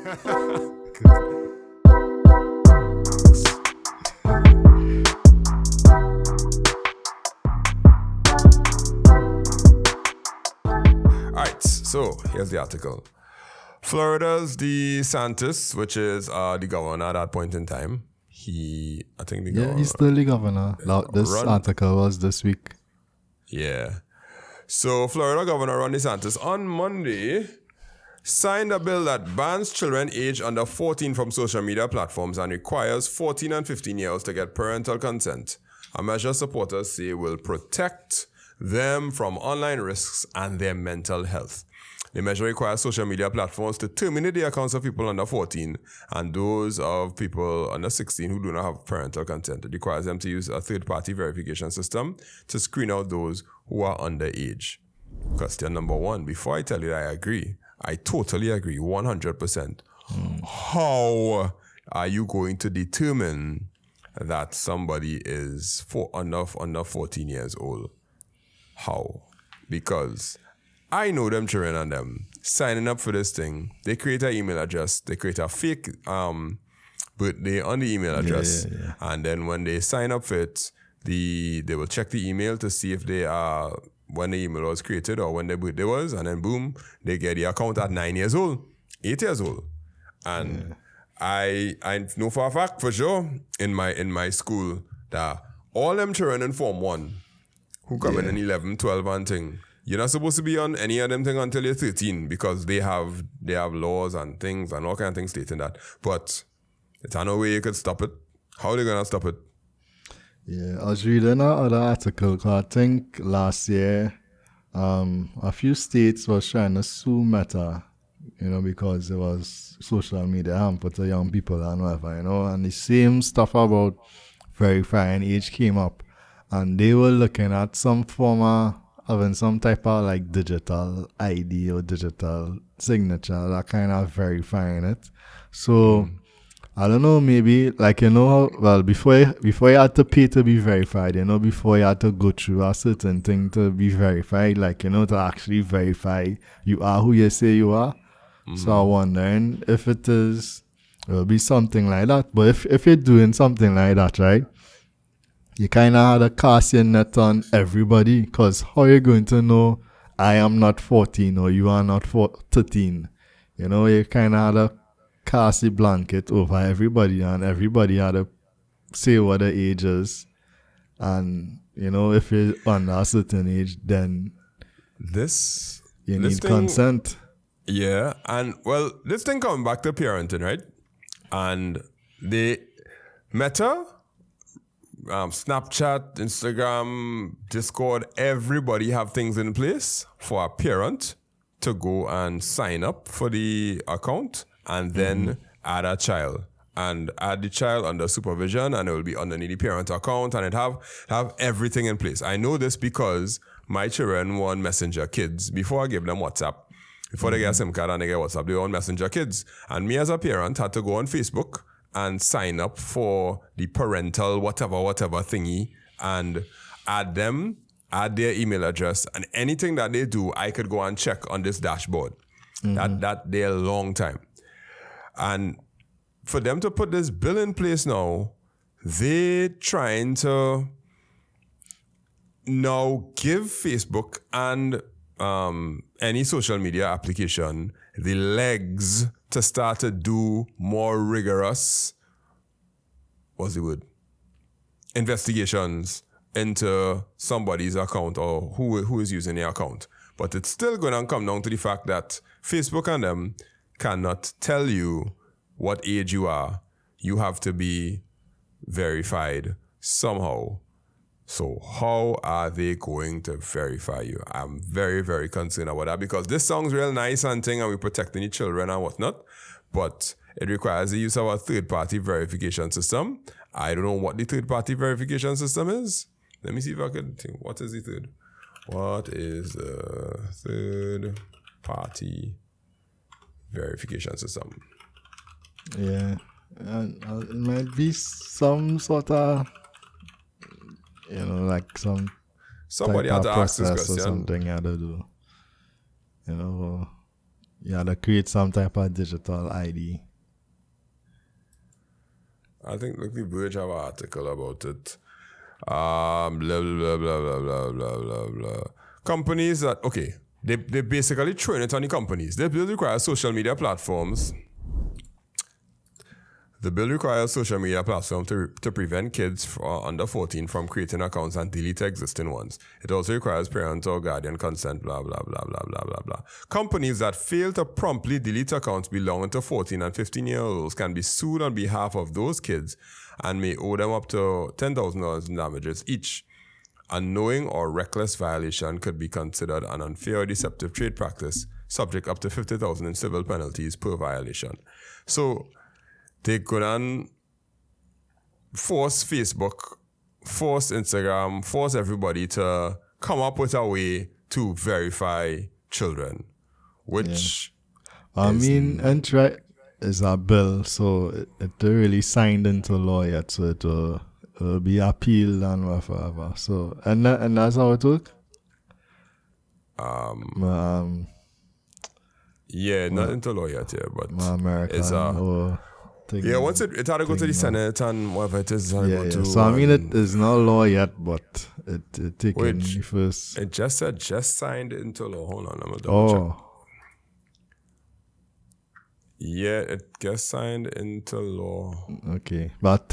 Alright, so here's the article. Florida's DeSantis, which is the governor at that point in time, he's still the governor. This article was this week. Yeah. So Florida Governor Ron DeSantis on Monday signed a bill that bans children aged under 14 from social media platforms and requires 14 and 15-year-olds to get parental consent. A measure supporters say will protect them from online risks and their mental health. The measure requires social media platforms to terminate the accounts of people under 14 and those of people under 16 who do not have parental consent. It requires them to use a third-party verification system to screen out those who are underage. Question number one, before I tell you that I agree, I totally agree, 100%. How are you going to determine that somebody is under 14 years old? How? Because I know them children and them signing up for this thing. They create an email address. They create a fake birthday on the email address. Yeah. And then when they sign up for it, they will check the email to see if they are when the email was created or when their birthday was. And then boom, they get the account at 9 years old, 8 years old. And I know for a fact, for sure, in my school, that all them children in Form 1 who come in 11, 12 and thing, you're not supposed to be on any of them things until you're 13 because they have laws and things and all kind of things stating that. But it's no way you could stop it. How are they going to stop it? Yeah, I was reading another article. I think last year, a few states was trying to sue Meta, because it was social media hamper to young people and whatever, and the same stuff about verifying age came up. And they were looking at some form of having some type of like digital ID or digital signature, that kind of verifying it. So I don't know, maybe like before you had to pay to be verified, before you had to go through a certain thing to be verified, like to actually verify you are who you say you are. So I'm wondering if it'll be something like that. But if you're doing something like that, right? You kind of had to cast your net on everybody, because how are you going to know I am not 14 or you are not 13? You kind of had to cast a blanket over everybody, and everybody had to say what the age is. And, if you're under a certain age, then you need consent. Yeah, and well, this thing coming back to parenting, right? And the Meta, Snapchat, Instagram, Discord, everybody have things in place for a parent to go and sign up for the account and then add a child. And add the child under supervision, and it will be underneath the parent account, and it have everything in place. I know this because my children were on Messenger Kids before I gave them WhatsApp. Before they get a SIM card and they get WhatsApp, they were on Messenger Kids. And me as a parent had to go on Facebook and sign up for the parental whatever thingy and add their email address, and anything that they do, I could go and check on this dashboard. That they're a long time. And for them to put this bill in place now, they're trying to now give Facebook and any social media application the legs to start to do more rigorous, investigations into somebody's account or who is using their account. But it's still going to come down to the fact that Facebook and them cannot tell you what age you are. You have to be verified somehow. So how are they going to verify you? I'm very, very concerned about that, because this sounds real nice and thing, and we're protecting the children and whatnot, but it requires the use of a third-party verification system. I don't know what the third-party verification system is. Let me see if I can think. What is the third-party verification system? Yeah, it might be some sort of, like somebody had to ask this question. Or something you had to do. you had to create some type of digital ID. I think look, the Verge have an article about it. Blah blah blah blah blah blah blah blah. Companies that they basically train it on the companies. They will require social media platforms. The bill requires social media platforms to prevent kids under 14 from creating accounts and delete existing ones. It also requires parent or guardian consent, blah, blah, blah, blah, blah, blah, blah. Companies that fail to promptly delete accounts belonging to 14 and 15-year-olds can be sued on behalf of those kids and may owe them up to $10,000 in damages each. A knowing or reckless violation could be considered an unfair or deceptive trade practice, subject up to $50,000 in civil penalties per violation. So they could force Facebook, force Instagram, force everybody to come up with a way to verify children, which and try is a bill, so it really signed into law yet, so it will be appealed and whatever. So and that's how it works. Not into law yet, but American it's once it had to go to the Senate and whatever it is. So it is not law yet, but it taken first. It just said signed into law. Hold on, I'm gonna double check. Yeah, it gets signed into law. Okay, but I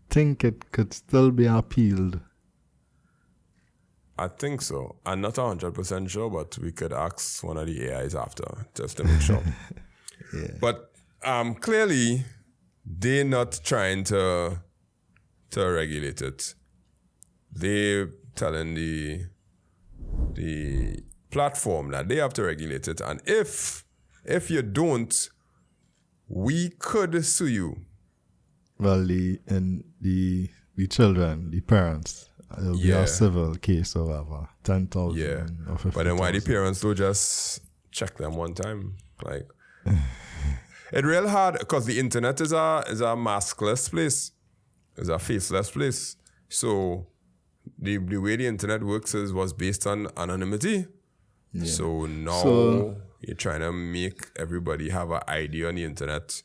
think it could still be appealed. I think so. I'm not 100% sure, but we could ask one of the AIs after just to make sure. But clearly, they're not trying to regulate it. They're telling the platform that they have to regulate it, and if you don't, we could sue you. Well, the children, the parents, it'll be a civil case or whatever, 10,000 or 50,000. But then why the parents don't just check them one time? Like, it's real hard because the internet is a maskless place. It's a faceless place. So the way the internet works was based on anonymity. Yeah. So now you're trying to make everybody have an ID on the internet.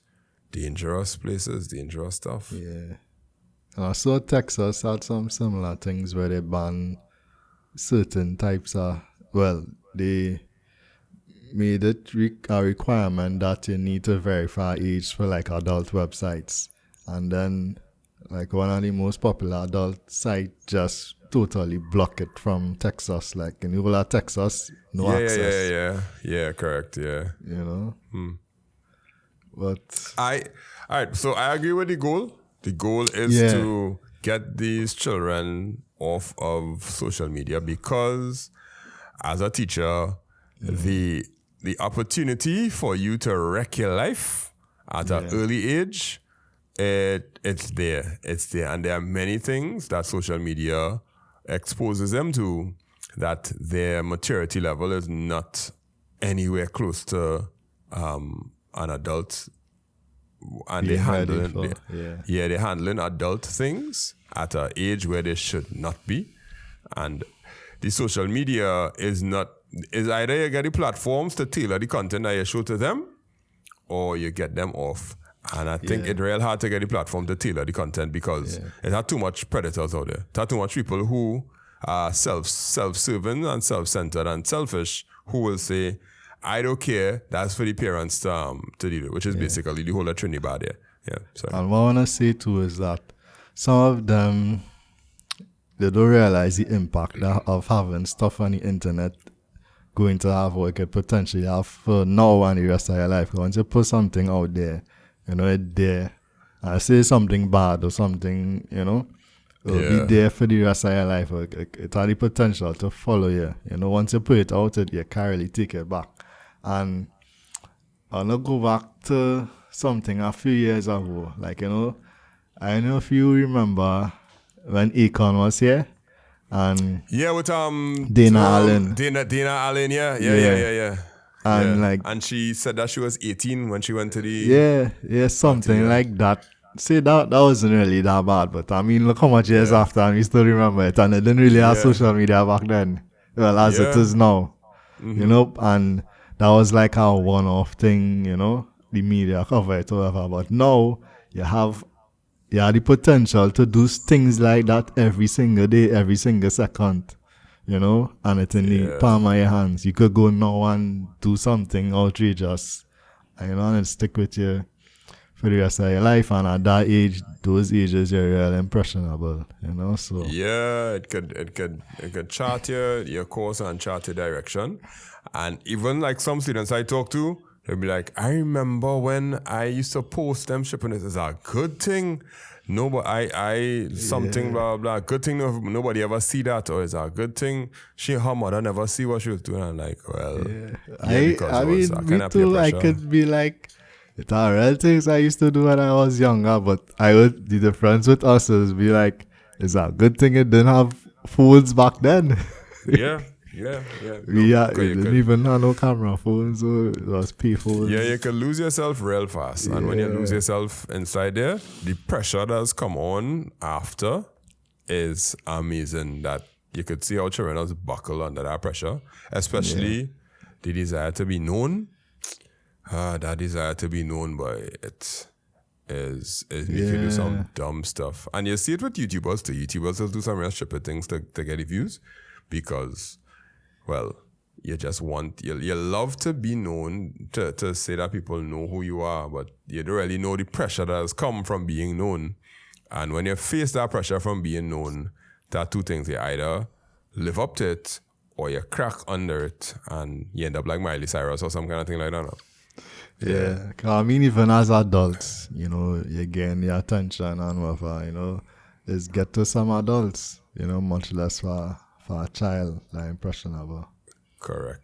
Dangerous places, dangerous stuff. Yeah. And I saw Texas had some similar things where they ban certain types of, they made it a requirement that you need to verify age for like adult websites. And then like one of the most popular adult sites just totally block it from Texas. Like in the whole of Texas, no access. Yeah, correct, yeah. You know? But alright, so I agree with the goal. The goal is to get these children off of social media because as a teacher, the opportunity for you to wreck your life at an early age, it's there. It's there. And there are many things that social media exposes them to that their maturity level is not anywhere close to an adult. And they're handling adult things at an age where they should not be. And the social media is either you get the platforms to tailor the content that you show to them, or you get them off. And I think it's real hard to get the platform to tailor the content because it has too much predators out there. It has too much people who are self-serving and self-centered and selfish who will say, I don't care, that's for the parents to deal with, which is basically the whole of Trinidad there. Yeah, sorry. And what I want to say too is that some of them, they don't realize the impact of having stuff on the internet going to have or it could potentially have for now and the rest of your life. Once you put something out there, it's there. I say something bad or something, it'll be there for the rest of your life. It has the potential to follow you. Once you put it out, you can't really take it back. And I'm going to go back to something a few years ago. Like, I don't know if you remember when Akon was here. And with Dana Allen. Dana Allen, yeah. And she said that she was 18 when she went to the something like that. See, that wasn't really that bad, but I mean, look how much years after, and we still remember it. And it didn't really have social media back then, as it is now. And that was like a one-off thing, the media cover it or whatever. But now you have the potential to do things like that every single day, every single second, and it's in the palm of your hands. You could go now and do something outrageous, and it stick with you for the rest of your life. And at that age, those ages, you're real impressionable, so. Yeah, it could chart your course and chart your direction. And even like some students I talk to, they'll be like, I remember when I used to post them shipping it as a good thing. Something blah blah. Good thing nobody ever see that, or it's a good thing her mother never see what she was doing. I'm like, well, me too. I could be like, it's all real things I used to do when I was younger, but the difference with us is be like, it's a good thing it didn't have phones back then. Yeah. We didn't even have no camera phones, so it was pay phones. Yeah, you could lose yourself real fast. And when you lose yourself inside there, the pressure that's come on after is amazing. That you could see how children buckle under that pressure, especially the desire to be known. That desire to be known by it is making you do some dumb stuff. And you see it with YouTubers too. YouTubers will do some real stupid things to get the views because, well, you just want, you love to be known, to say that people know who you are, but you don't really know the pressure that has come from being known. And when you face that pressure from being known, there are two things. You either live up to it or you crack under it and you end up like Miley Cyrus or some kind of thing like that. No? Yeah, I mean, even as adults, you gain the attention and whatever, is get to some adults, much less for a child, like impressionable. Correct.